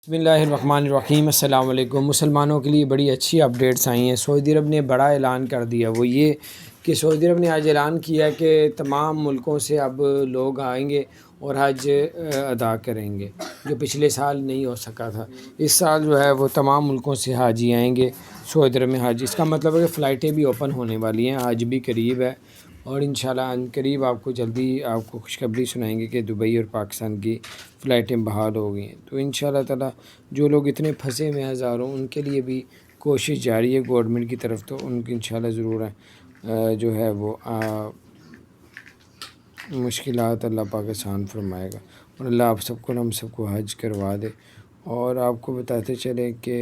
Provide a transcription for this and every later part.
बिस्मिल्लाहिर्रहमानिर्रहीम। अस्सलाम वालेकुम। मुसलमानों के लिए बड़ी अच्छी अपडेट्स आई हैं। सऊदी अरब ने बड़ा ऐलान कर दिया, वो ये कि सऊदी अरब ने आज ऐलान किया कि तमाम मुल्कों से अब लोग आएंगे और हज अदा करेंगे, जो पिछले साल नहीं हो सका था। इस साल जो है वो तमाम मुल्कों से हाजी आएंगे सऊदी अरब में हज। इसका मतलब है कि फ़्लाइटें भी ओपन होने वाली हैं, हज भी करीब है और इंशाल्लाह करीब आपको जल्दी आपको खुशखबरी सुनाएंगे कि दुबई और पाकिस्तान की फ़्लाइटें बहाल हो गई हैं। तो इंशाल्लाह ताला जो लोग इतने फंसे हुए हैं हज़ारों, उनके लिए भी कोशिश जारी है गवर्नमेंट की तरफ। तो उनकी इंशाल्लाह ज़रूर है जो है वो मुश्किलात अल्लाह पाक आसान फरमाएगा और अल्लाह आप सबको हम सबको हज करवा दे। और आपको बताते चलें कि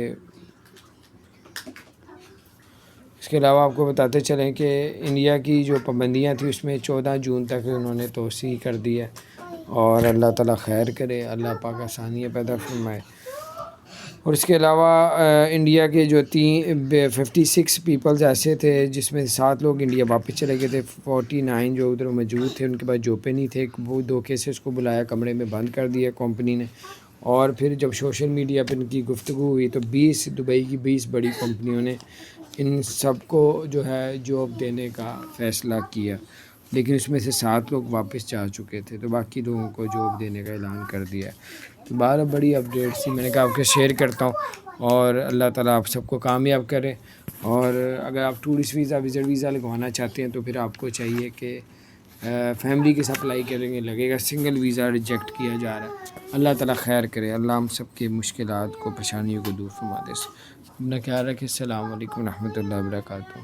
इसके अलावा आपको बताते चलें कि इंडिया की जो पाबंदियाँ थी उसमें 14 जून तक उन्होंने तोसी कर दी है और अल्लाह ताला खैर करे, अल्लाह पाक आसानियाँ पैदा फरमाए। और इसके अलावा इंडिया के जो 56 पीपल्स ऐसे थे जिसमें 7 लोग इंडिया वापस चले गए थे। 49 जो उधर मौजूद थे उनके पास जोपे नहीं थे। वो 2 केसेस को बुलाया, कमरे में बंद कर दिया कंपनी ने। और फिर जब सोशल मीडिया पर इनकी गुफ्तगू हुई तो 20 दुबई की 20 बड़ी कंपनियों ने इन सबको जो है जॉब देने का फ़ैसला किया, लेकिन उसमें से 7 लोग वापस जा चुके थे, तो बाकी लोगों को जॉब देने का ऐलान कर दिया। तो बारह बड़ी अपडेट्स थी, मैंने कहा आपके शेयर करता हूँ और अल्लाह ताला आप सबको कामयाब करे। और अगर आप टूरिस्ट वीज़ा विज़िट वीज़ा लगवाना चाहते हैं तो फिर आपको चाहिए कि फैमिली के साथ अप्लाई करेंगे लगेगा, सिंगल वीज़ा रिजेक्ट किया जा रहा है। अल्लाह ताला खैर करे, अल्लाह हम सब के मुश्किलात को परेशानियों को दूर फरमा दे। अपना ख्याल रखें। अस्सलाम वालेकुम रहमतुल्लाहि व बरकातहू।